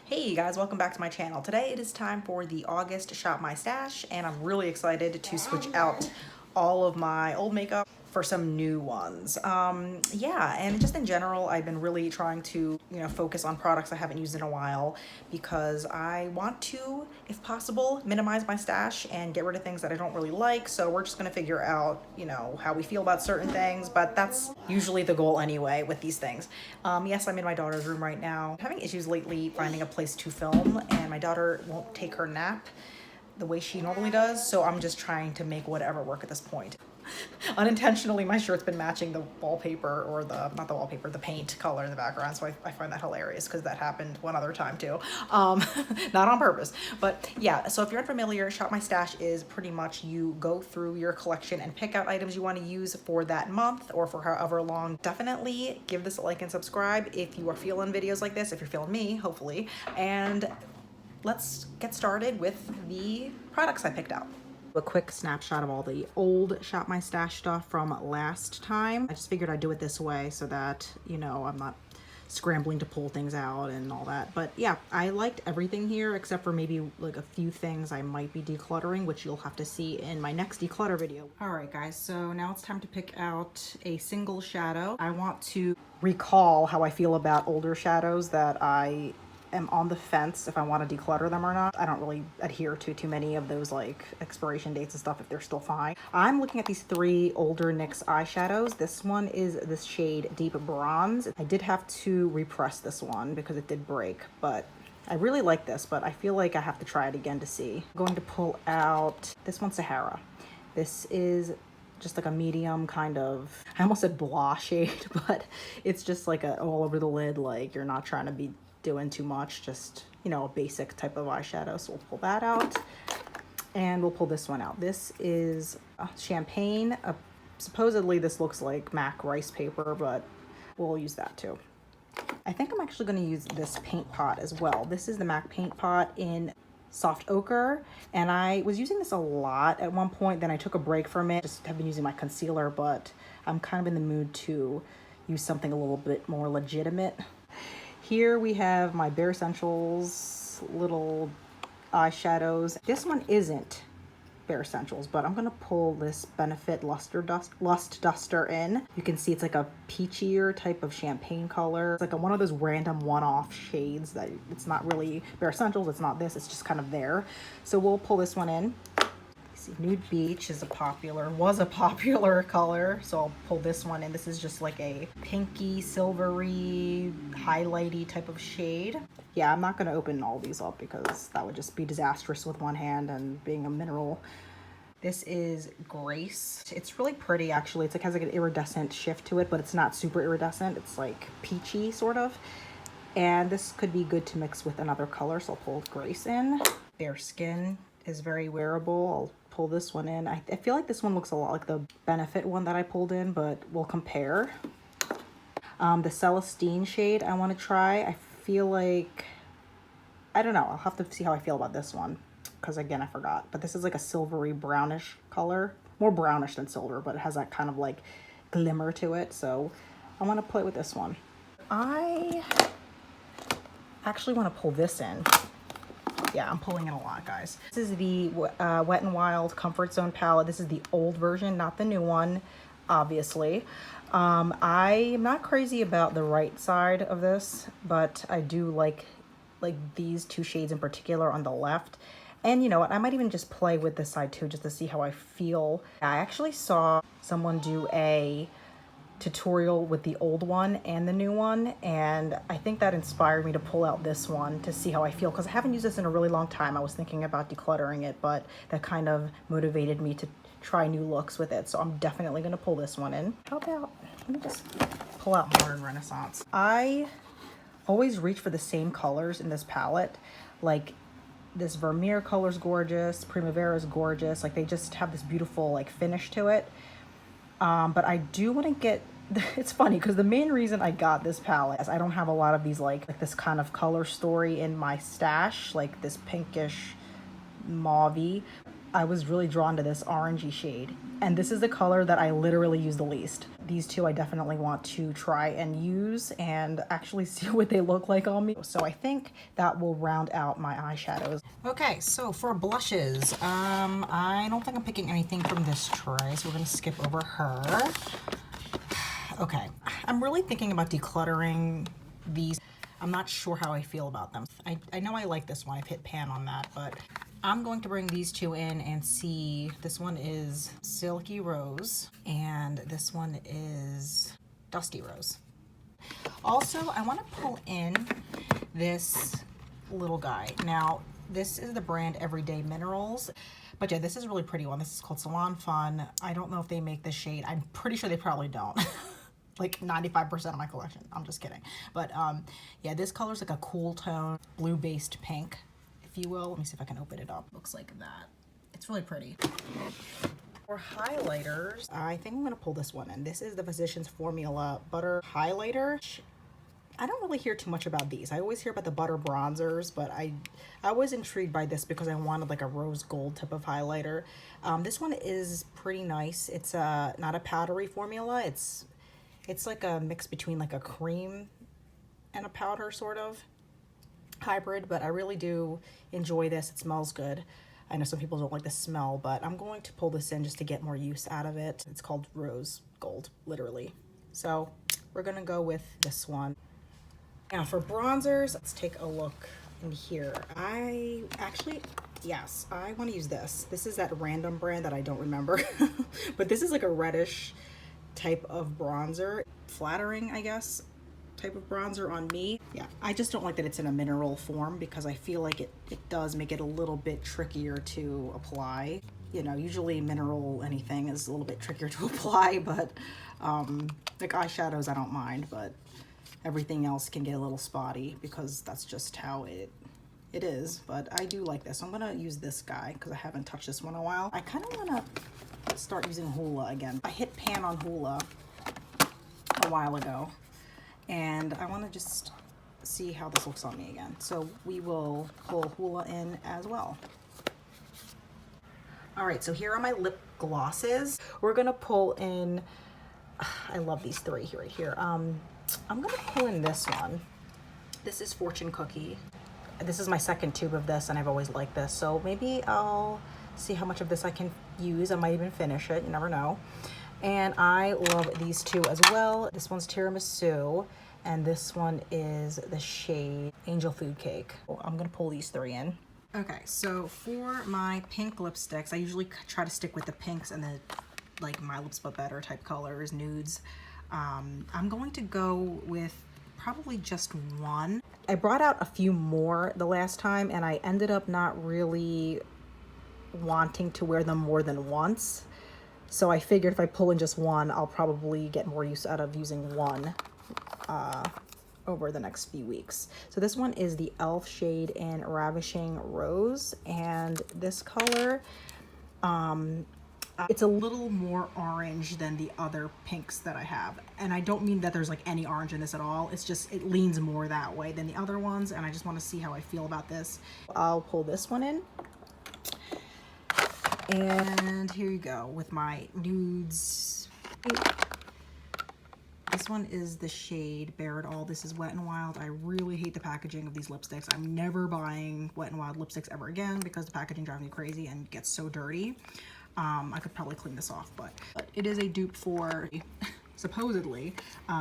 Hey guys, welcome back to my channel. Today it is time for the August Shop My Stash, and I'm really excited to switch out all of my old makeup for some new ones. Yeah, and just in general, I've been really trying to, focus on products I haven't used in a while because I want to, if possible, minimize my stash and get rid of things that I don't really like. So we're just gonna figure out, how we feel about certain things, but that's usually the goal anyway with these things. Yes, I'm in my daughter's room right now. I'm having issues lately finding a place to film, and my daughter won't take her nap the way she normally does, so I'm just trying to make whatever work at this point. Unintentionally, my shirt's been matching the wallpaper, or not the wallpaper, the paint color in the background, so I find that hilarious because that happened one other time too. Not on purpose, but yeah. So if you're unfamiliar, Shop My Stash is pretty much you go through your collection and pick out items you want to use for that month or for however long. Definitely give this a like and subscribe if you are feeling videos like this, if you're feeling me, hopefully, and let's get started with the products I picked out. A quick snapshot of all the old Shop My Stash stuff from last time. I just figured I'd do it this way so that, I'm not scrambling to pull things out and all that. But yeah, I liked everything here except for maybe like a few things I might be decluttering, which you'll have to see in my next declutter video. All right, guys, so now it's time to pick out a single shadow. I want to recall how I feel about older shadows that I am on the fence if I want to declutter them or not. I don't really adhere to too many of those like expiration dates and stuff if they're still fine. I'm looking at these three older NYX eyeshadows. This one is this shade Deep Bronze. I did have to repress this one because it did break, but I really like this, but I feel like I have to try it again to see. I'm going to pull out this one, Sahara. This is just like a medium kind of, I almost said blah shade, but it's just like a all over the lid, like you're not trying to be doing too much, just a basic type of eyeshadow. So we'll pull that out and we'll pull this one out. This is champagne. Supposedly this looks like MAC rice paper, but we'll use that too. I think I'm actually going to use this paint pot as well. This is the MAC paint pot in soft ochre, and I was using this a lot at one point, then I took a break from it. Just have been using my concealer, but I'm kind of in the mood to use something a little bit more legitimate. Here we have my Bare Essentials little eyeshadows. This one isn't Bare Essentials, but I'm gonna pull this Benefit Lust Duster in. You can see it's like a peachier type of champagne color. It's like one of those random one-off shades that it's not really Bare Essentials, it's not this, it's just kind of there. So we'll pull this one in. Nude Beach was a popular color, so I'll pull this one in. This is just like a pinky, silvery, highlighty type of shade. Yeah, I'm not going to open all these up because that would just be disastrous with one hand and being a mineral. This is Grace. It's really pretty, actually. It's like has like an iridescent shift to it, but it's not super iridescent. It's like peachy, sort of. And this could be good to mix with another color, so I'll pull Grace in. Bare Skin is very wearable. I'll pull this one in. I feel like this one looks a lot like the Benefit one that I pulled in, but we'll compare. The Celestine shade I want to try. I feel like, I don't know, I'll have to see how I feel about this one because again I forgot, but this is like a silvery brownish color, more brownish than silver, but it has that kind of like glimmer to it, so I want to play with this one. I actually want to pull this in. Yeah, I'm pulling in a lot, guys. This is the Wet n Wild Comfort Zone palette. This is the old version, not the new one, obviously. I'm not crazy about the right side of this, but I do like these two shades in particular on the left. And you know what, I might even just play with this side too, just to see how I feel. I actually saw someone do a tutorial with the old one and the new one, and I think that inspired me to pull out this one to see how I feel, because I haven't used this in a really long time. I was thinking about decluttering it, but that kind of motivated me to try new looks with it, so I'm definitely going to pull this one in. How about, let me just pull out Modern Renaissance. I always reach for the same colors in this palette. Like this Vermeer color's gorgeous, Primavera's gorgeous, like they just have this beautiful like finish to it. But I do want to get, it's funny because the main reason I got this palette is I don't have a lot of these like this kind of color story in my stash, like this pinkish mauvey. I was really drawn to this orangey shade. And this is the color that I literally use the least. These two I definitely want to try and use and actually see what they look like on me. So I think that will round out my eyeshadows. Okay, so for blushes, I don't think I'm picking anything from this tray, so we're gonna skip over her. Okay, I'm really thinking about decluttering these. I'm not sure how I feel about them. I know I like this one. I've hit pan on that, but I'm going to bring these two in and see. This one is Silky Rose, and this one is Dusty Rose. Also, I want to pull in this little guy. Now, this is the brand Everyday Minerals. But yeah, this is a really pretty one. This is called Salon Fun. I don't know if they make this shade. I'm pretty sure they probably don't. Like 95% of my collection. I'm just kidding. But yeah, this color is like a cool tone, blue-based pink, if you will. Let me see if I can open it up. Looks like that. It's really pretty. For highlighters, I think I'm gonna pull this one in. This is the Physicians Formula Butter Highlighter. I don't really hear too much about these. I always hear about the butter bronzers, but I was intrigued by this because I wanted like a rose gold type of highlighter. This one is pretty nice. It's not a powdery formula. It's like a mix between like a cream and a powder sort of hybrid, but I really do enjoy this. It smells good. I know some people don't like the smell, but I'm going to pull this in just to get more use out of it. It's called Rose Gold, literally. So we're gonna go with this one. Now for bronzers, let's take a look in here. Yes, I wanna use this. This is that random brand that I don't remember, but this is like a reddish type of bronzer. Flattering, I guess, type of bronzer on me. Yeah, I just don't like that it's in a mineral form because I feel like it does make it a little bit trickier to apply. You know, usually mineral anything is a little bit trickier to apply, but like eyeshadows I don't mind, but everything else can get a little spotty because that's just how it is. But I do like this. So I'm gonna use this guy because I haven't touched this one in a while. I kind of want to start using Hoola again. I hit pan on Hoola a while ago, and I want to just see how this looks on me again. So we will pull Hoola in as well. All right, so here are my lip glosses. We're gonna pull in, I love these three right here. I'm gonna pull in this one. This is Fortune Cookie. This is my second tube of this, and I've always liked this. So maybe I'll see how much of this I can use. I might even finish it, you never know. And I love these two as well. This one's Tiramisu, and this one is the shade Angel Food Cake. I'm gonna pull these three in. Okay, so for my pink lipsticks, I usually try to stick with the pinks and the like My Lips But Better type colors, nudes. I'm going to go with probably just one. I brought out a few more the last time, and I ended up not really wanting to wear them more than once. So I figured if I pull in just one, I'll probably get more use out of using one over the next few weeks. So this one is the e.l.f. shade in Ravishing Rose, and this color, it's a little more orange than the other pinks that I have. And I don't mean that there's like any orange in this at all. It's just, it leans more that way than the other ones, and I just want to see how I feel about this. I'll pull this one in. And here you go with my nudes. This one is the shade Bare It All. This is Wet n Wild. I really hate the packaging of these lipsticks. I'm never buying Wet n Wild lipsticks ever again because the packaging drives me crazy and gets so dirty. I could probably clean this off, but it is a dupe for supposedly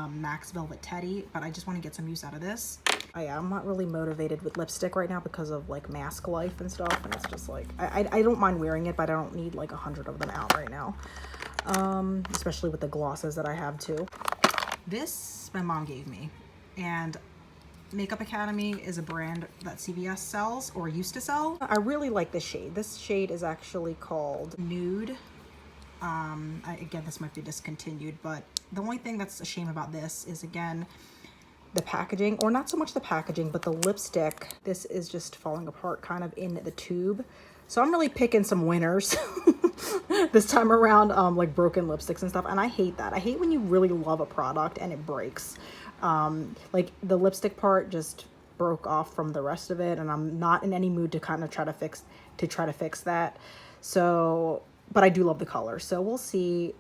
Max Velvet Teddy, but I just want to get some use out of this. I'm not really motivated with lipstick right now because of like mask life and stuff, and it's just like I don't mind wearing it, but I don't need like 100 of them out right now, especially with the glosses that I have too. This my mom gave me, and Makeup Academy is a brand that CVS sells or used to sell. I really like this shade. This shade is actually called Nude. Again, this might be discontinued, but the only thing that's a shame about this is, again, the packaging, or not so much the packaging, but the lipstick. This is just falling apart kind of in the tube. So I'm really picking some winners this time around, like broken lipsticks and stuff. And I hate that. I hate when you really love a product and it breaks. Like the lipstick part just broke off from the rest of it, and I'm not in any mood to kind of try to fix that. So, but I do love the color, so we'll see.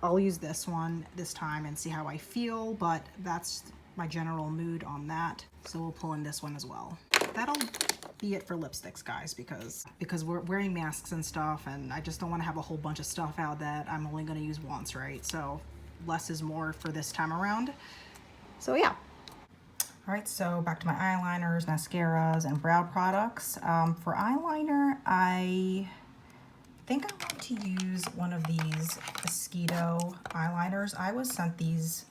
I'll use this one this time and see how I feel, but that's my general mood on that. So we'll pull in this one as well. That'll be it for lipsticks, guys, because we're wearing masks and stuff, and I just don't want to have a whole bunch of stuff out that I'm only going to use once, right? So less is more for this time around. So yeah. All right, so back to my eyeliners, mascaras, and brow products. For eyeliner, I think I want to use one of these Mosquito eyeliners. I was sent these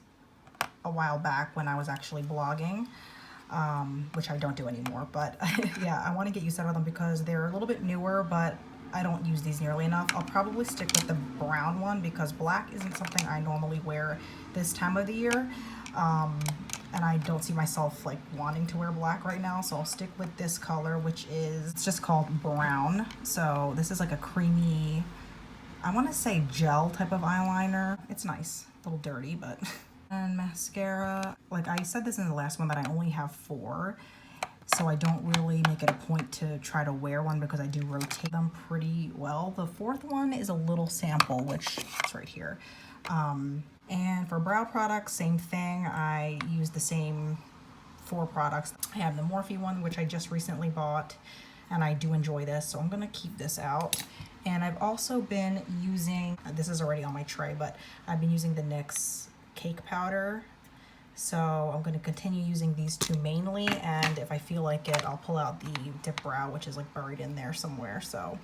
a while back when I was actually blogging, which I don't do anymore, but yeah, I want to get used out of them because they're a little bit newer, but I don't use these nearly enough. I'll probably stick with the brown one because black isn't something I normally wear this time of the year. And I don't see myself like wanting to wear black right now, so I'll stick with this color, which is, it's just called Brown. So this is like a creamy, I want to say gel type of eyeliner. It's nice, a little dirty, but. And mascara, like I said this in the last one that I only have 4, so I don't really make it a point to try to wear one because I do rotate them pretty well. The 4th one is a little sample, which is right here. And for brow products, same thing. I use the same 4 products. I have the Morphe one, which I just recently bought, and I do enjoy this, so I'm gonna keep this out. And I've also been using, this is already on my tray, but I've been using the NYX cake powder. So I'm gonna continue using these 2 mainly, and if I feel like it, I'll pull out the dip brow, which is like buried in there somewhere, so.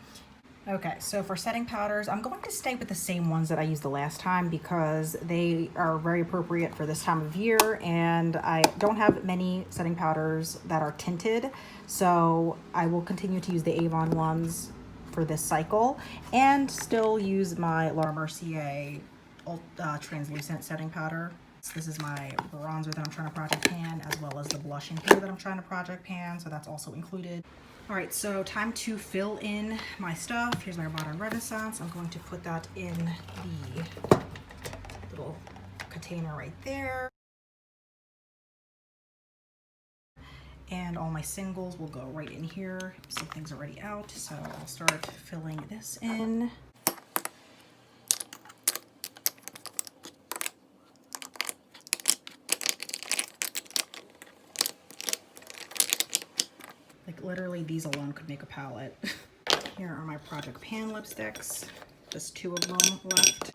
Okay, so for setting powders, I'm going to stay with the same ones that I used the last time because they are very appropriate for this time of year, and I don't have many setting powders that are tinted, so I will continue to use the Avon ones for this cycle and still use my Laura Mercier translucent setting powder. This is my bronzer that I'm trying to project pan, as well as the blushing powder that I'm trying to project pan, so that's also included. All right, so time to fill in my stuff. Here's my Modern Renaissance. I'm going to put that in the little container right there. And all my singles will go right in here. Something's already out, so I'll start filling this in. Like literally these alone could make a palette. Here are my Project Pan lipsticks. Just 2 of them left.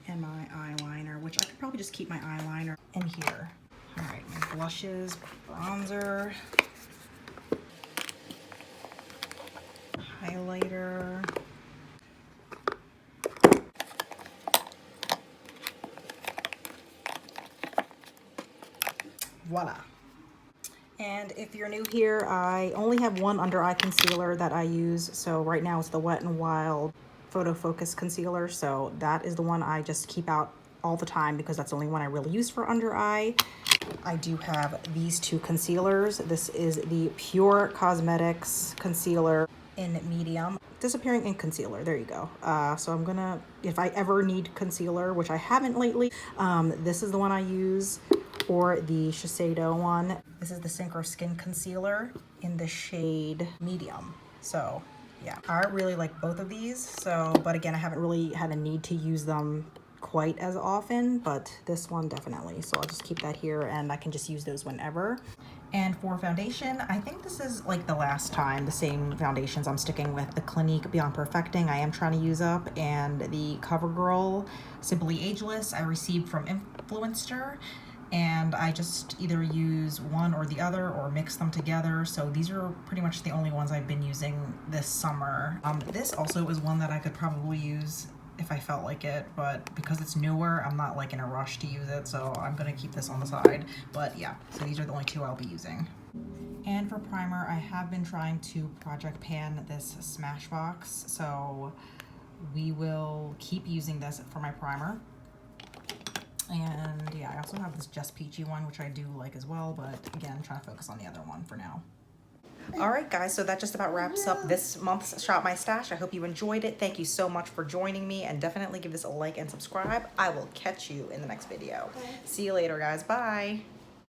And my eyeliner, which I could probably just keep my eyeliner in here. All right, my blushes, bronzer, highlighter. Voila. And if you're new here, I only have one under eye concealer that I use. So right now it's the Wet n Wild Photo Focus Concealer. So that is the one I just keep out all the time because that's the only one I really use for under eye. I do have these 2 concealers. This is the Pure Cosmetics concealer in medium. Disappearing ink concealer, there you go. So I'm gonna, if I ever need concealer, which I haven't lately, this is the one I use. Or the Shiseido one. This is the Synchro Skin Concealer in the shade medium. So yeah, I really like both of these. So, but again, I haven't really had a need to use them quite as often, but this one definitely. So I'll just keep that here and I can just use those whenever. And for foundation, I think this is like the last time, the same foundations I'm sticking with. The Clinique Beyond Perfecting I am trying to use up, and the CoverGirl Simply Ageless I received from Influencer. And I just either use one or the other or mix them together. So these are pretty much the only ones I've been using this summer. This also is one that I could probably use if I felt like it, but because it's newer, I'm not like in a rush to use it, so I'm gonna keep this on the side. But yeah, so these are the only 2 I'll be using. And for primer, I have been trying to project pan this Smashbox, so we will keep using this for my primer. And yeah, I also have this Just Peachy one, which I do like as well, but again, I'm trying to focus on the other one for now. All right, guys, so that just about wraps up this month's Shop My Stash. I hope you enjoyed it. Thank you so much for joining me, and definitely give this a like and subscribe. I will catch you in the next video. See you later, guys. Bye.